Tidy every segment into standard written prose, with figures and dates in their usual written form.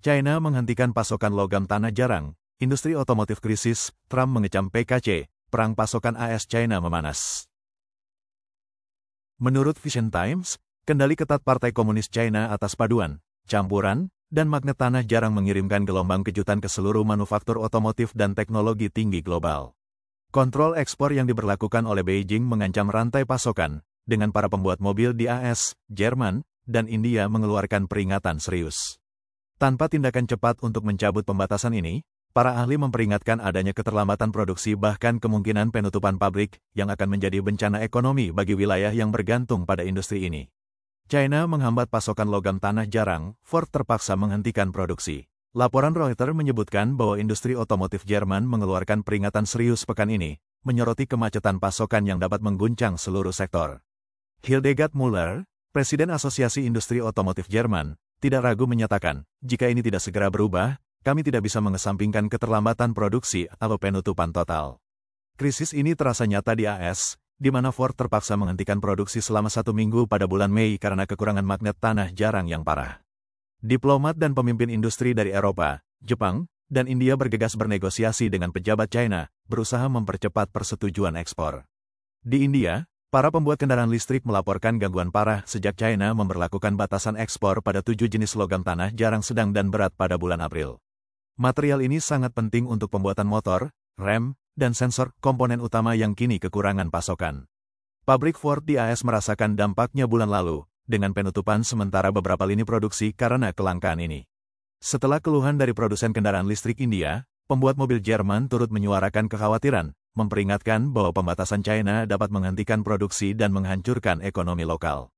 China menghentikan pasokan logam tanah jarang, industri otomotif krisis, Trump mengecam PKC, perang pasokan AS-China memanas. Menurut Vision Times, kendali ketat Partai Komunis China atas paduan, campuran, dan magnet tanah jarang mengirimkan gelombang kejutan ke seluruh manufaktur otomotif dan teknologi tinggi global. Kontrol ekspor yang diberlakukan oleh Beijing mengancam rantai pasokan, dengan para pembuat mobil di AS, Jerman, dan India mengeluarkan peringatan serius. Tanpa tindakan cepat untuk mencabut pembatasan ini, para ahli memperingatkan adanya keterlambatan produksi bahkan kemungkinan penutupan pabrik yang akan menjadi bencana ekonomi bagi wilayah yang bergantung pada industri ini. China menghambat pasokan logam tanah jarang, Ford terpaksa menghentikan produksi. Laporan Reuters menyebutkan bahwa industri otomotif Jerman mengeluarkan peringatan serius pekan ini, menyoroti kemacetan pasokan yang dapat mengguncang seluruh sektor. Hildegard Müller, Presiden Asosiasi Industri Otomotif Jerman, tidak ragu menyatakan, jika ini tidak segera berubah, kami tidak bisa mengesampingkan keterlambatan produksi atau penutupan total. Krisis ini terasa nyata di AS, di mana Ford terpaksa menghentikan produksi selama 1 minggu pada bulan Mei karena kekurangan magnet tanah jarang yang parah. Diplomat dan pemimpin industri dari Eropa, Jepang, dan India bergegas bernegosiasi dengan pejabat China, berusaha mempercepat persetujuan ekspor. Di India, para pembuat kendaraan listrik melaporkan gangguan parah sejak China memberlakukan batasan ekspor pada 7 jenis logam tanah jarang sedang dan berat pada bulan April. Material ini sangat penting untuk pembuatan motor, rem, dan sensor komponen utama yang kini kekurangan pasokan. Pabrik Ford di AS merasakan dampaknya bulan lalu, dengan penutupan sementara beberapa lini produksi karena kelangkaan ini. Setelah keluhan dari produsen kendaraan listrik India, pembuat mobil Jerman turut menyuarakan kekhawatiran, memperingatkan bahwa pembatasan China dapat menghentikan produksi dan menghancurkan ekonomi lokal.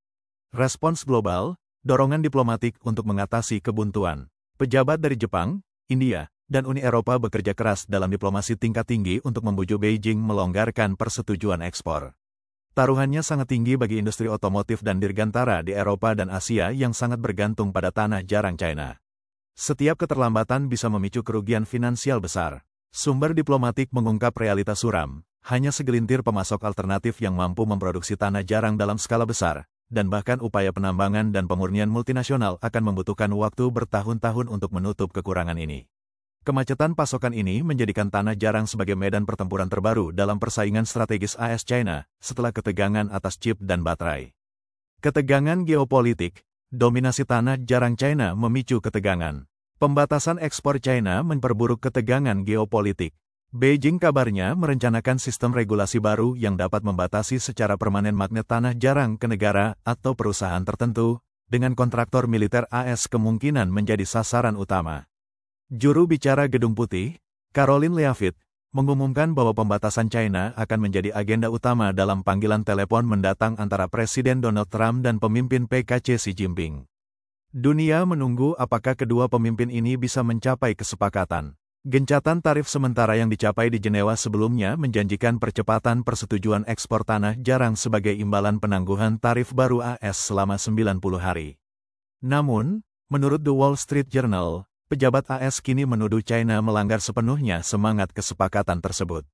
Respons global, dorongan diplomatik untuk mengatasi kebuntuan. Pejabat dari Jepang, India, dan Uni Eropa bekerja keras dalam diplomasi tingkat tinggi untuk membujuk Beijing melonggarkan persetujuan ekspor. Taruhannya sangat tinggi bagi industri otomotif dan dirgantara di Eropa dan Asia yang sangat bergantung pada tanah jarang China. Setiap keterlambatan bisa memicu kerugian finansial besar. Sumber diplomatik mengungkap realitas suram, hanya segelintir pemasok alternatif yang mampu memproduksi tanah jarang dalam skala besar, dan bahkan upaya penambangan dan pemurnian multinasional akan membutuhkan waktu bertahun-tahun untuk menutup kekurangan ini. Kemacetan pasokan ini menjadikan tanah jarang sebagai medan pertempuran terbaru dalam persaingan strategis AS-China, setelah ketegangan atas chip dan baterai. Ketegangan geopolitik, dominasi tanah jarang China memicu ketegangan. Pembatasan ekspor China memperburuk ketegangan geopolitik. Beijing kabarnya merencanakan sistem regulasi baru yang dapat membatasi secara permanen magnet tanah jarang ke negara atau perusahaan tertentu, dengan kontraktor militer AS kemungkinan menjadi sasaran utama. Juru bicara Gedung Putih, Caroline Leavitt, mengumumkan bahwa pembatasan China akan menjadi agenda utama dalam panggilan telepon mendatang antara Presiden Donald Trump dan pemimpin PKC Xi Jinping. Dunia menunggu apakah kedua pemimpin ini bisa mencapai kesepakatan. Gencatan tarif sementara yang dicapai di Jenewa sebelumnya menjanjikan percepatan persetujuan ekspor tanah jarang sebagai imbalan penangguhan tarif baru AS selama 90 hari. Namun, menurut The Wall Street Journal, pejabat AS kini menuduh China melanggar sepenuhnya semangat kesepakatan tersebut.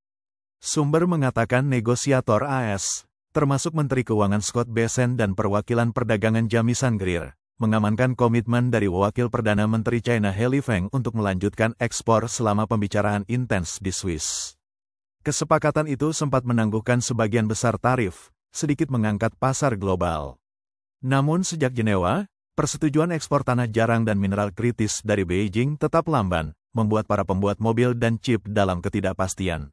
Sumber mengatakan negosiator AS, termasuk Menteri Keuangan Scott Bessent dan perwakilan perdagangan Jamieson Greer, mengamankan komitmen dari Wakil Perdana Menteri China He Lifeng untuk melanjutkan ekspor selama pembicaraan intens di Swiss. Kesepakatan itu sempat menangguhkan sebagian besar tarif, sedikit mengangkat pasar global. Namun sejak Jenewa, persetujuan ekspor tanah jarang dan mineral kritis dari Beijing tetap lamban, membuat para pembuat mobil dan chip dalam ketidakpastian.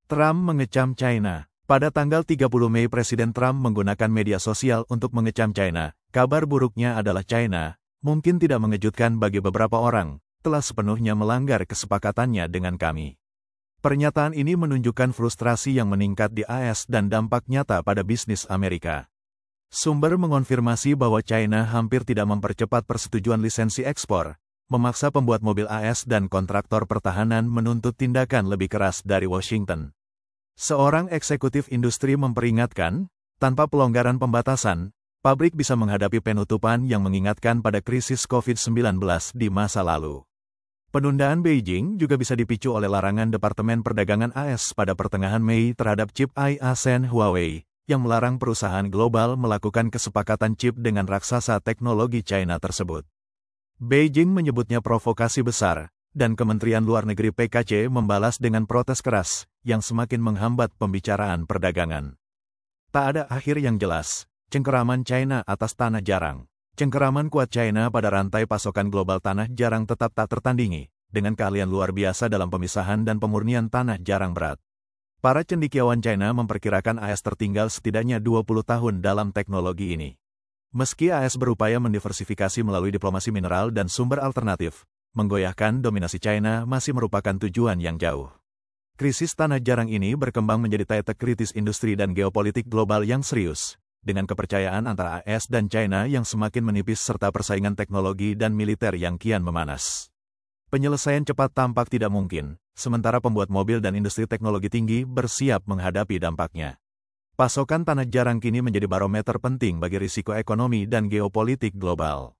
Trump mengecam China. Pada tanggal 30 Mei Presiden Trump menggunakan media sosial untuk mengecam China. Kabar buruknya adalah China, mungkin tidak mengejutkan bagi beberapa orang, telah sepenuhnya melanggar kesepakatannya dengan kami. Pernyataan ini menunjukkan frustrasi yang meningkat di AS dan dampak nyata pada bisnis Amerika. Sumber mengonfirmasi bahwa China hampir tidak mempercepat persetujuan lisensi ekspor, memaksa pembuat mobil AS dan kontraktor pertahanan menuntut tindakan lebih keras dari Washington. Seorang eksekutif industri memperingatkan, tanpa pelonggaran pembatasan, pabrik bisa menghadapi penutupan yang mengingatkan pada krisis COVID-19 di masa lalu. Penundaan Beijing juga bisa dipicu oleh larangan Departemen Perdagangan AS pada pertengahan Mei terhadap chip AI ASEAN Huawei, yang melarang perusahaan global melakukan kesepakatan chip dengan raksasa teknologi China tersebut. Beijing menyebutnya provokasi besar, dan Kementerian Luar Negeri PKC membalas dengan protes keras, yang semakin menghambat pembicaraan perdagangan. Tak ada akhir yang jelas, cengkeraman China atas tanah jarang. Cengkeraman kuat China pada rantai pasokan global tanah jarang tetap tak tertandingi, dengan keahlian luar biasa dalam pemisahan dan pemurnian tanah jarang berat. Para cendekiawan China memperkirakan AS tertinggal setidaknya 20 tahun dalam teknologi ini. Meski AS berupaya mendiversifikasi melalui diplomasi mineral dan sumber alternatif, menggoyahkan dominasi China masih merupakan tujuan yang jauh. Krisis tanah jarang ini berkembang menjadi titik kritis industri dan geopolitik global yang serius, dengan kepercayaan antara AS dan China yang semakin menipis serta persaingan teknologi dan militer yang kian memanas. Penyelesaian cepat tampak tidak mungkin, sementara pembuat mobil dan industri teknologi tinggi bersiap menghadapi dampaknya. Pasokan tanah jarang kini menjadi barometer penting bagi risiko ekonomi dan geopolitik global.